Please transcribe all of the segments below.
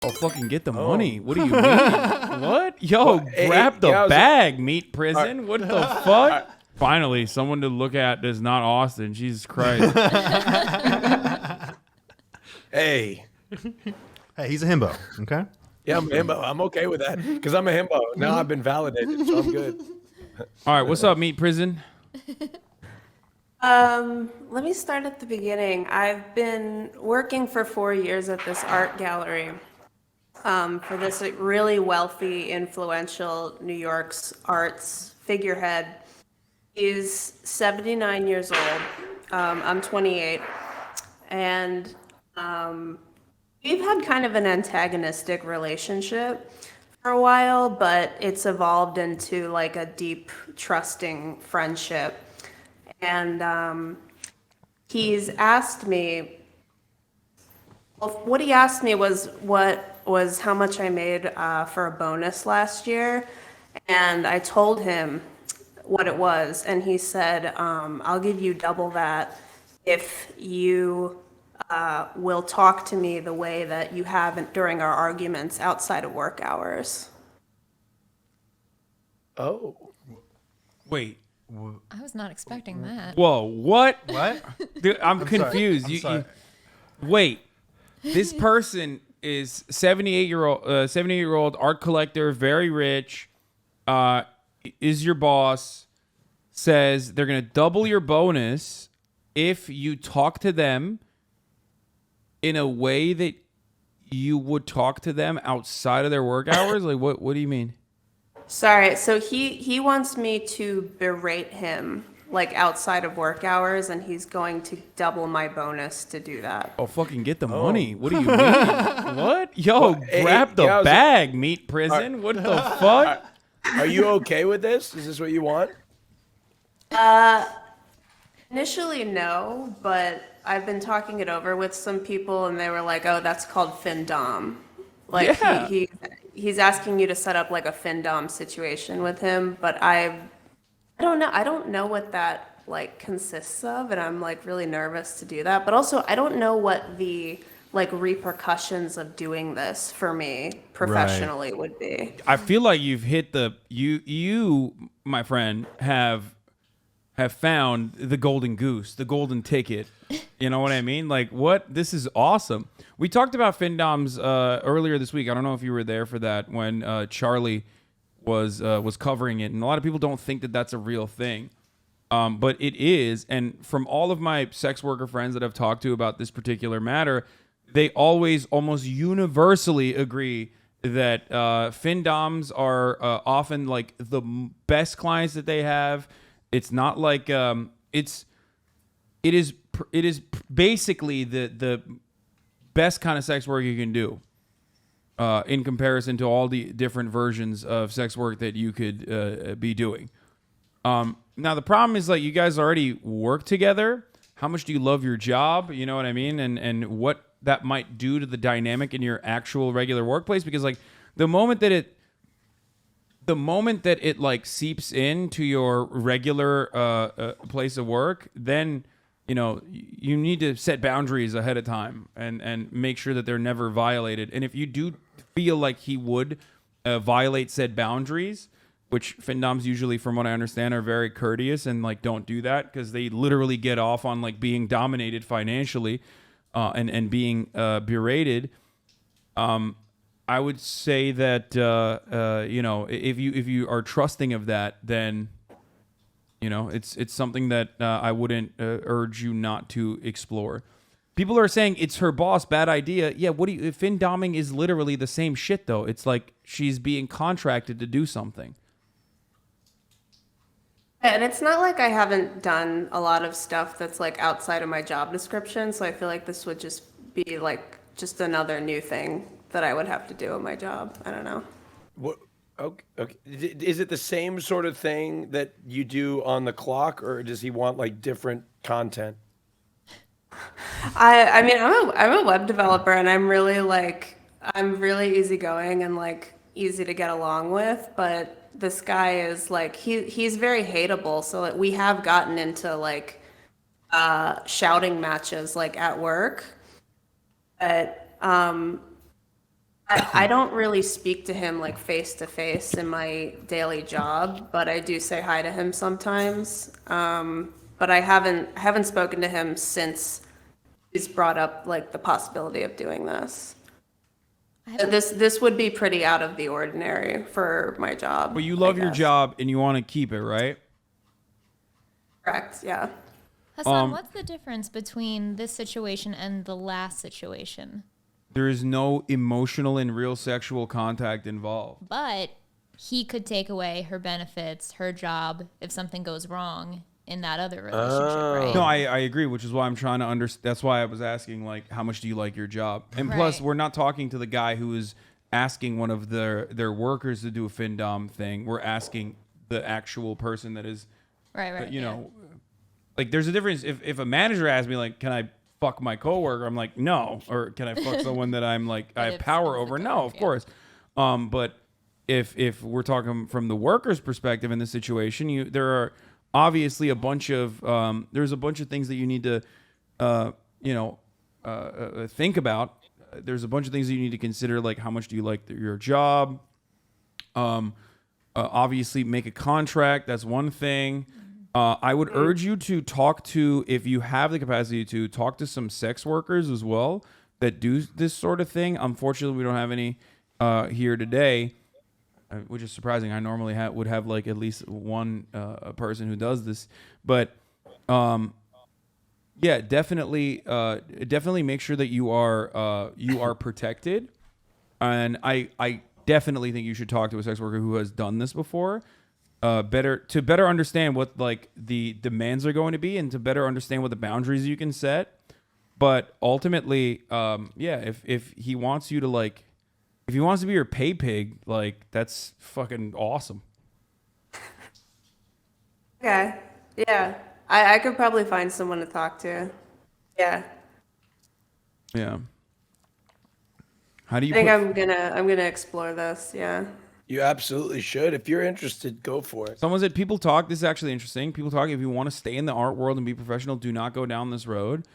Oh, fucking get the money. What do you mean? What? Yo, grab the yeah, bag, meat prison. What the fuck? Finally, someone to look at that's not Austin. Jesus Christ. Hey. Hey, he's a himbo, okay? Yeah, I'm a himbo. I'm okay with that because I'm a himbo. Now I've been validated, so I'm good. All right, what's up, meat prison? Let me start at the beginning. I've been working for 4 years at this art gallery for this really wealthy, influential New York's arts figurehead. He's 79 years old. I'm 28. And we've had kind of an antagonistic relationship for a while, but it's evolved into like a deep, trusting friendship. And he's asked me, well, what he asked me was how much I made for a bonus last year. And I told him what it was. And he said, I'll give you double that if you will talk to me the way that you have during our arguments outside of work hours. Oh. Wait. I was not expecting that. Whoa, what? What? Dude, I'm confused. I'm sorry. Wait. This person is 78-year-old art collector, very rich, is your boss, says they're going to double your bonus if you talk to them in a way that you would talk to them outside of their work hours? Like, what do you mean? Sorry, so he wants me to berate him like outside of work hours, and he's going to double my bonus to do that. Oh, fucking get the money. What do you mean? What? Yo, grab the yeah, bag, meat prison. What the fuck? Are you okay with this? Is this what you want? Initially, no, but I've been talking it over with some people, and they were like, "Oh, that's called FINDOM." Like Yeah. he's asking you to set up like a FINDOM situation with him, but I don't know. I don't know what that like consists of, and I'm like really nervous to do that. But also, I don't know what the like repercussions of doing this for me professionally would be. I feel like you've hit you, my friend, have found the golden goose, the golden ticket. You know what I mean? Like, what? This is awesome. We talked about FinDoms earlier this week. I don't know if you were there for that when Charlie was covering it, and a lot of people don't think that that's a real thing, but it is. And from all of my sex worker friends that I've talked to about this particular matter, they always almost universally agree that FinDoms are often like the best clients that they have. It's not like it is basically the best kind of sex work you can do in comparison to all the different versions of sex work that you could be doing. Now the problem is like you guys already work together. How much do you love your job? You know what I mean? And what that might do to the dynamic in your actual regular workplace, because like the moment that it like seeps into your regular place of work, then you know you need to set boundaries ahead of time and make sure that they're never violated. And if you do feel like he would violate said boundaries, which FinDoms usually, from what I understand, are very courteous and like don't do that because they literally get off on like being dominated financially and being berated. I would say that you know, if you are trusting of that, then you know it's something that I wouldn't urge you not to explore. People are saying it's her boss, bad idea. Yeah, what do you? FinDoming is literally the same shit, though. It's like she's being contracted to do something. And it's not like I haven't done a lot of stuff that's like outside of my job description, so I feel like this would just be like just another new thing that I would have to do in my job. I don't know. What? Okay. Is it the same sort of thing that you do on the clock, or does he want like different content? I mean, I'm a web developer, and I'm really easygoing and like easy to get along with, but this guy is like he's very hateable, so like, we have gotten into like shouting matches like at work, but I I don't really speak to him like face to face in my daily job, but I do say hi to him sometimes. But I haven't spoken to him since he's brought up like the possibility of doing this. This would be pretty out of the ordinary for my job. But you love I your guess. job and you want to keep it, right? Correct, yeah. Hassan, what's the difference between this situation and the last situation? There is no emotional and real sexual contact involved. But he could take away her benefits, her job, if something goes wrong in that other relationship, right? No, I agree, which is why I'm trying to understand. That's why I was asking, like, how much do you like your job? And plus, Right. we're not talking to the guy who is asking one of their workers to do a FINDOM thing. We're asking the actual person that is, Right, you yeah. know, like, there's a difference. If a manager asks me, like, can I fuck my coworker? I'm like, no. Or can I fuck someone that I'm like, I have it's power the over? No, coworker, of yeah. course. But if we're talking from the worker's perspective in this situation, there are obviously a bunch of there's a bunch of things that you need to think about. There's a bunch of things that you need to consider, like how much do you like your job. Obviously, make a contract. That's one thing. I would urge you to talk to, if you have the capacity to, talk to some sex workers as well that do this sort of thing. Unfortunately, we don't have any here today, which is surprising. I normally would have like at least one person who does this. But yeah, definitely make sure that you are protected. And I definitely think you should talk to a sex worker who has done this before. Better understand what like the demands are going to be and to better understand what the boundaries you can set. But ultimately, if he wants you to like, if he wants to be your pay pig, like that's fucking awesome. Okay, yeah. I could probably find someone to talk to. Yeah. Yeah. How do you I think put, I'm gonna explore this, yeah. You absolutely should. If you're interested, go for it. someone said people talk, this is actually interesting. People talk, if you want to stay in the art world and be professional, do not go down this road.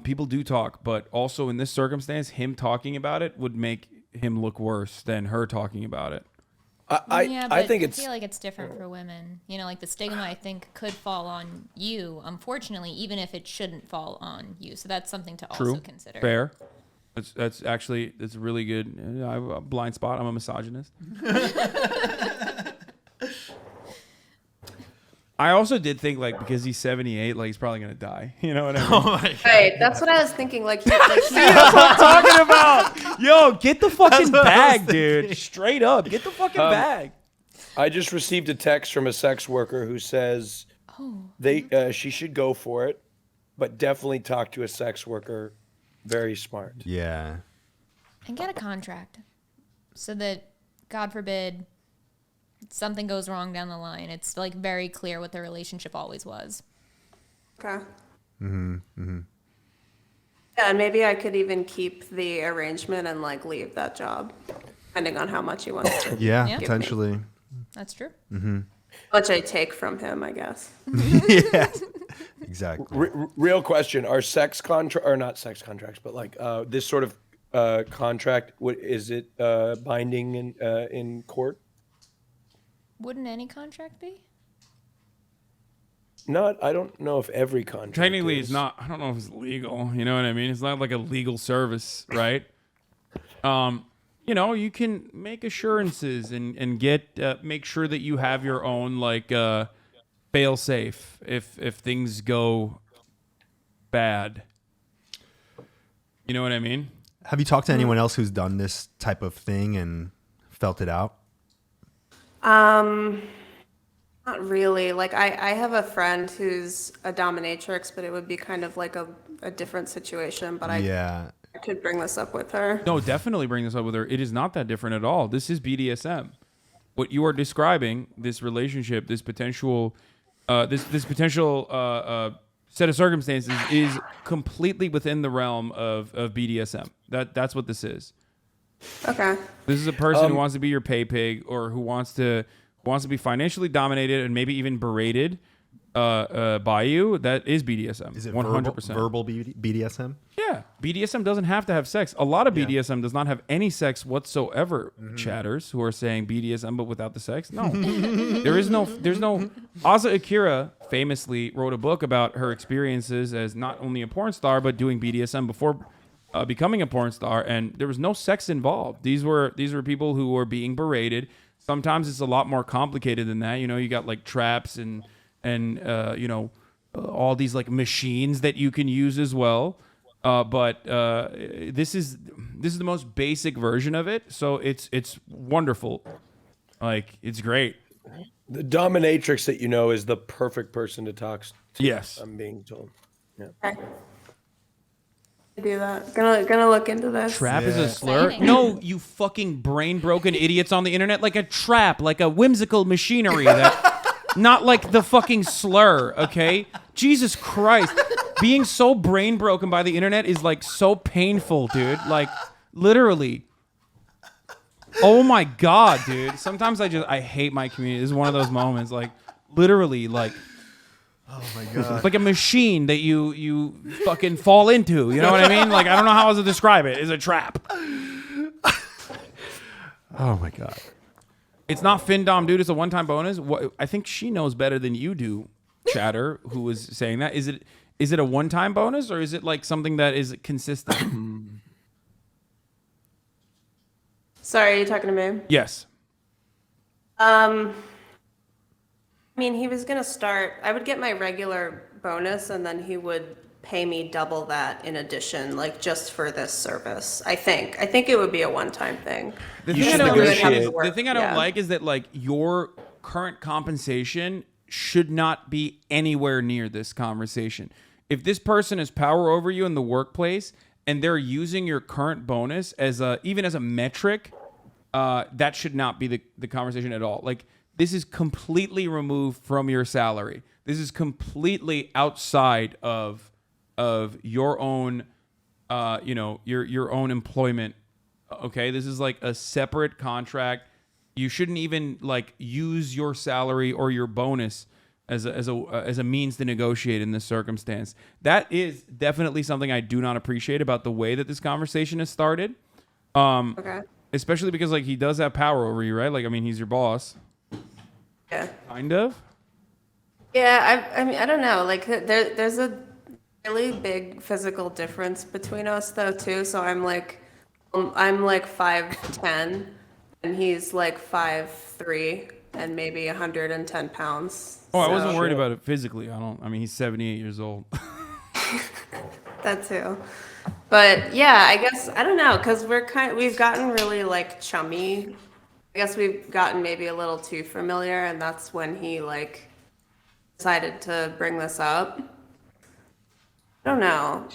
People do talk, but also in this circumstance, him talking about it would make him look worse than her talking about it. I think I feel like it's different for women. You know, like the stigma I think could fall on you, unfortunately, even if it shouldn't fall on you. So that's something to True. also consider. Fair. That's actually, that's really good. I have a blind spot. I'm a misogynist. I also did think, like, because he's 78, like, he's probably going to die. You know what I mean? Oh my God. Right, that's what I was thinking. Like, That's what I'm talking about. Yo, get the fucking That's what I was bag, dude. Straight up. Get the fucking bag. I just received a text from a sex worker who says she should go for it, but definitely talk to a sex worker. Very smart. Yeah. And get a contract so that, God forbid, something goes wrong down the line. It's like very clear what the relationship always was. Okay. Yeah, and maybe I could even keep the arrangement and like leave that job, depending on how much he wants to. Yeah, Yeah. potentially. That's true. Much I take from him, I guess. Yeah. Exactly. Real question: are sex contract or not sex contracts, but like this sort of contract? Is it binding in court? Wouldn't any contract be? I don't know if every contract. Technically, is. it's not. I don't know if it's legal. You know what I mean? It's not like a legal service, right? You know, you can make assurances and get make sure that you have your own like fail safe if things go bad. You know what I mean? Have you talked to anyone else who's done this type of thing and felt it out? Not really. Like I have a friend who's a dominatrix, but it would be kind of like a different situation. But Yeah. I could bring this up with her. No, definitely bring this up with her. It is not that different at all. This is BDSM. What you are describing, this relationship, this potential set of circumstances is completely within the realm of BDSM. That's what this is. Okay. This is a person who wants to be your pay pig or who wants to be financially dominated and maybe even berated by you, that is BDSM. Is it 100%. verbal BDSM? Yeah, BDSM doesn't have to have sex. A lot of BDSM does not have any sex whatsoever. Chatters who are saying BDSM but without the sex, no, there's no. Asa Akira famously wrote a book about her experiences as not only a porn star but doing BDSM before becoming a porn star, and there was no sex involved. These were people who were being berated. Sometimes it's a lot more complicated than that. You know, you got like traps and all these like machines that you can use as well. But this is the most basic version of it, so it's wonderful. Like, it's great. The dominatrix that you know is the perfect person to talk to. Yes. I'm being told. Yeah. Okay. Do that. Gonna look into this. Trap is a slur? Exciting. No, you fucking brain broken idiots on the internet. Like a trap, like a whimsical machinery that, not like the fucking slur. Okay, Jesus Christ. Being so brain broken by the internet is like so painful, dude. Like, literally. Oh my God, dude. Sometimes I hate my community. This is one of those moments. Like, literally, like, Oh my God. like a machine that you fucking fall into. You know what I mean? Like, I don't know how else to describe it. It's a trap. Oh my God. It's not FINDOM, dude. It's a one-time bonus. I think she knows better than you do, Chatter, who was saying that. Is it a one-time bonus, or is it like something that is consistent? Sorry, are you talking to me? Yes. I mean, he was gonna start. I would get my regular bonus, and then he would pay me double that in addition, like just for this service. I think it would be a one-time thing. The You thing, I should don't, negotiate. the thing I don't Yeah. like is that like your current compensation should not be anywhere near this conversation. If this person has power over you in the workplace and they're using your current bonus as even as a metric, that should not be the conversation at all. Like, this is completely removed from your salary. This is completely outside of your own, your own employment. Okay, this is like a separate contract. You shouldn't even like use your salary or your bonus as a means to negotiate in this circumstance. That is definitely something I do not appreciate about the way that this conversation has started. Okay. Especially because like he does have power over you, right? Like, I mean, he's your boss. Yeah. Kind of. Yeah. I mean, I don't know. Like, there's a really big physical difference between us, though, too. So I'm like 5'10", and he's like 5'3", and maybe 110 pounds. Oh, I wasn't So- worried about it physically. I mean, he's 78 years old. That too. But yeah, I guess I don't know, because we've gotten really like chummy. I guess we've gotten maybe a little too familiar, and that's when he like decided to bring this up. I don't know.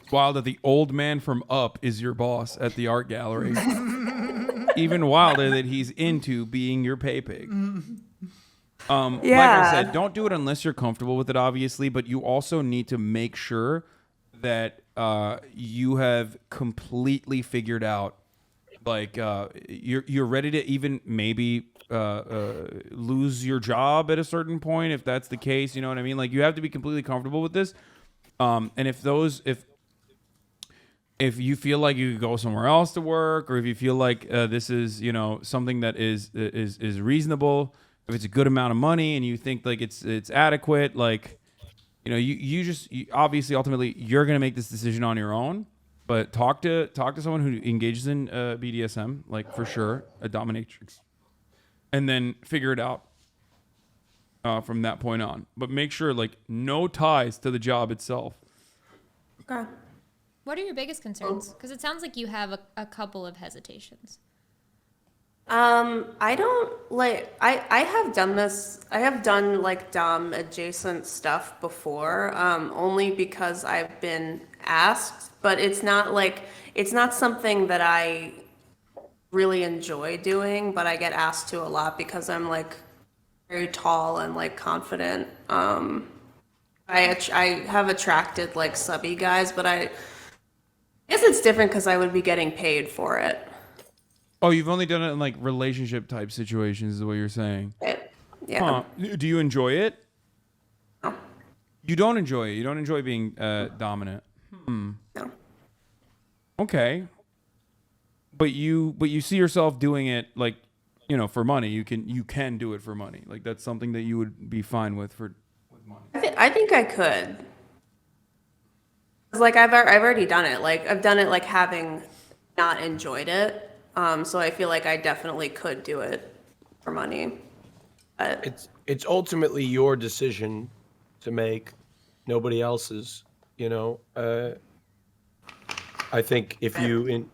It's wild that the old man from Up is your boss at the art gallery. Even wilder that he's into being your pay pig. Like I Yeah. said, don't do it unless you're comfortable with it, obviously, but you also need to make sure that you have completely figured out, like, you're ready to even maybe lose your job at a certain point, if that's the case. You know what I mean? Like, you have to be completely comfortable with this. And if you feel like you could go somewhere else to work, or if you feel like this is, something that is reasonable, if it's a good amount of money and you think like it's adequate, like, you obviously ultimately you're going to make this decision on your own, but talk to someone who engages in BDSM, like, for sure, a dominatrix, and then figure it out from that point on. But make sure, like, no ties to the job itself. Okay. What are your biggest concerns? Because it sounds like you have a couple of hesitations. I don't like, I have done this, I have done like Dom adjacent stuff before, only because I've been asked, but it's not something that I really enjoy doing, but I get asked to a lot because I'm like very tall and like confident. I have attracted like subby guys, but I guess it's different because I would be getting paid for it. Oh, you've only done it in like relationship type situations, is what you're saying. Yeah. Huh. Do you enjoy it? You don't enjoy it. You don't enjoy being dominant. No. Okay. But you see yourself doing it like, you know, for money. You can do it for money. Like that's something that you would be fine with with money. I think I could. 'Cause, like I've already done it. Like I've done it like having not enjoyed it. So I feel like I definitely could do it for money. But It's ultimately your decision to make, nobody else's. You know, I think if you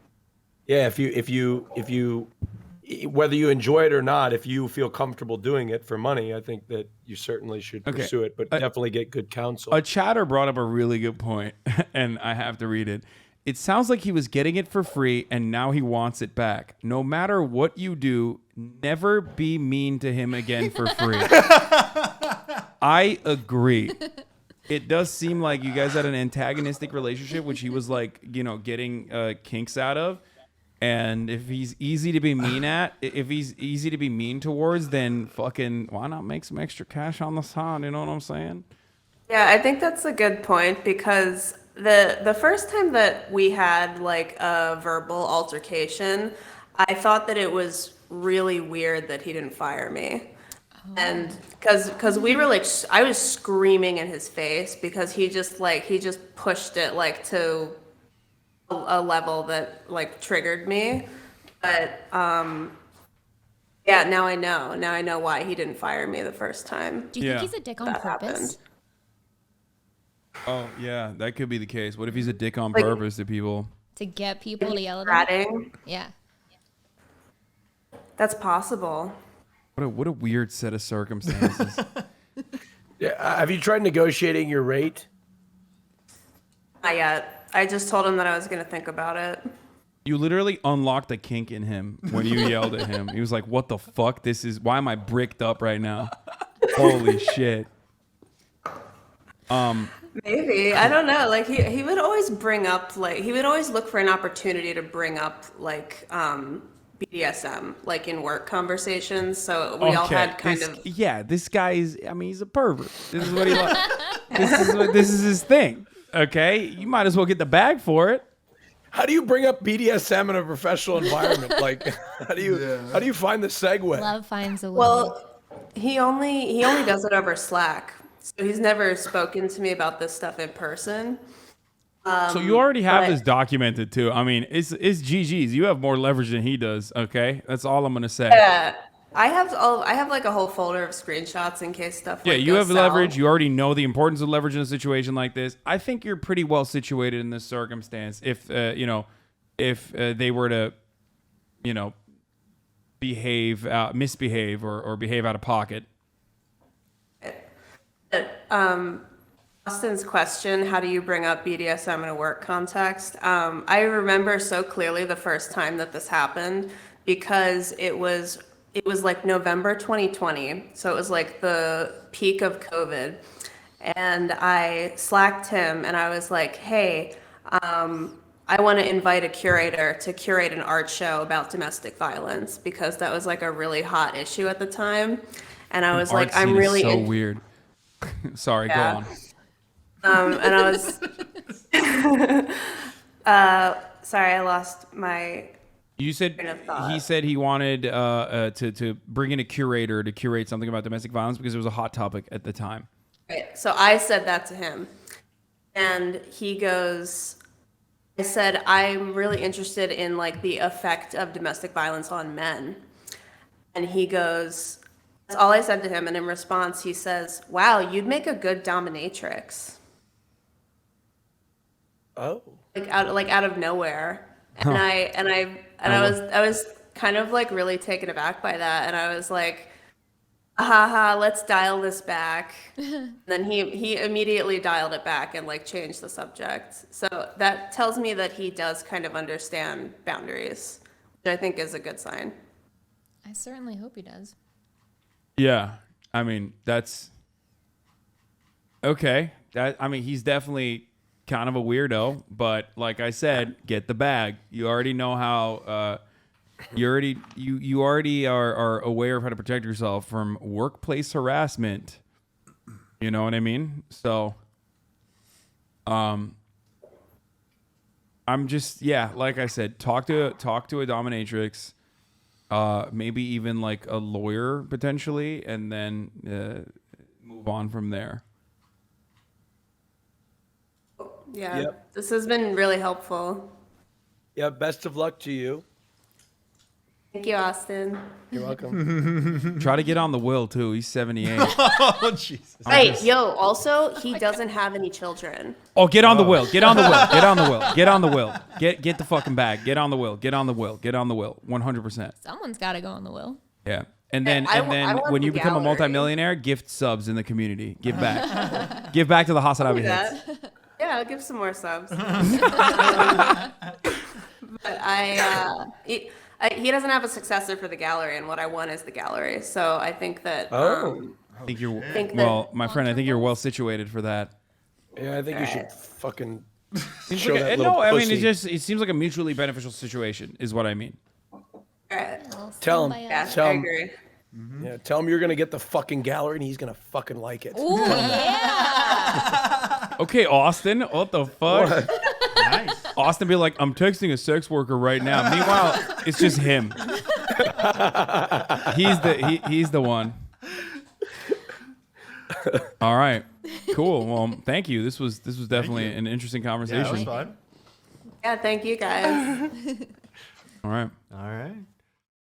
whether you enjoy it or not, if you feel comfortable doing it for money, I think that you certainly should pursue it, but definitely get good counsel. A chatter brought up a really good point, and I have to read it. It sounds like he was getting it for free, and now he wants it back. No matter what you do, never be mean to him again for free. I agree. It does seem like you guys had an antagonistic relationship, which he was like, you know, getting kinks out of. And if he's easy to be mean towards, then fucking why not make some extra cash on the side? You know what I'm saying? yeah, I think that's a good point because the first time that we had like a verbal altercation, I thought that it was really weird that he didn't fire me. And because we were like, I was screaming in his face because he just pushed it like to a level that like triggered me. But yeah, now I know why he didn't fire me the first time. Do you Yeah. think he's a dick on That purpose? happened. Oh yeah, that could be the case. What if he's a dick on Like- purpose to people? To get people to yell at him? Ratting, Yeah. that's possible. What a weird set of circumstances. Yeah, have you tried negotiating your rate? Not yet. I just told him that I was gonna think about it. You literally unlocked a kink in him when you yelled at him. He was like, "What the fuck? Why am I bricked up right now? Holy shit!" Maybe. I don't know. Like he would always bring up like he would always look for an opportunity to bring up like BDSM like in work conversations. So we all had kind of Yeah, this guy is. I mean, he's a pervert. This is what he likes. This is his thing. Okay, you might as well get the bag for it. How do you bring up BDSM in a professional environment? Like, how do you find the segue? Love finds a way. well, he only does it over Slack. So he's never spoken to me about this stuff in person. So you already have but- this documented too. I mean, it's GG's. You have more leverage than he does. Okay, that's all I'm gonna say. I have like a whole folder of screenshots in case stuff. Yeah, like, you goes have leverage. south. You already know the importance of leverage in a situation like this. I think you're pretty well situated in this circumstance. If if they were to, misbehave or behave out of pocket. Austin's question, how do you bring up BDSM in a work context? I remember so clearly the first time that this happened because it was like November 2020. So it was like the peak of COVID. And I slacked him and I was like, hey, I want to invite a curator to curate an art show about domestic violence because that was like a really hot issue at the time. And I was Art like, I'm scene is really so weird. Sorry, Yeah. go on. and I was sorry, I lost my You said train of thought. he said he wanted to bring in a curator to curate something about domestic violence because it was a hot topic at the time. Right. So I said that to him. And he goes, I said, I'm really interested in like the effect of domestic violence on men. And he goes, that's all I said to him. And in response, he says, wow, you'd make a good dominatrix. Oh. Like out of nowhere. And I was kind of like really taken aback by that. And I was like, haha, let's dial this back. Then he immediately dialed it back and like changed the subject. So that tells me that he does kind of understand boundaries, which I think is a good sign. I certainly hope he does. Yeah, I mean that's okay. He's definitely kind of a weirdo, but like I said, get the bag. You already know how. You already are aware of how to protect yourself from workplace harassment. You know what I mean? So I'm just like I said, talk to a dominatrix, maybe even like a lawyer potentially, and then move on from there. Yeah, Yep. this has been really helpful. Yeah, best of luck to you. Thank you, Austin. You're welcome. Try to get on the will too. He's 78. Oh Jesus! Hey, yo, also, he doesn't have any children. Oh, get on the will. Get on the will. Get on the will. Get on the will. Get the fucking bag. Get on the will. Get on the will. Get on the will. 100%. Someone's got to go on the will. Yeah. And then I want when the you become a gallery. multimillionaire, gift subs in the community. Give back. Give back to the hasanabi hits. That. Yeah, I'll give some more subs. But he doesn't have a successor for the gallery, and what I want is the gallery. So I think that. Oh. I think you're Think well, that- my friend. I think you're well situated for that. Yeah, I think you should fucking Seems show like that a, little no, I mean pussy. it seems like a mutually beneficial situation, is what I mean. Alright. Tell him. Yeah, Tell I him. agree. Yeah, tell him you're gonna get the fucking gallery and he's gonna fucking like it. Ooh, yeah. Okay, Austin, what the fuck? What? Nice. Austin be like, I'm texting a sex worker right now. Meanwhile, it's just him. He's the one. All right, cool. Well, thank you. This was definitely an interesting Yeah, that was conversation. fun. Yeah, thank you guys. All right. All right.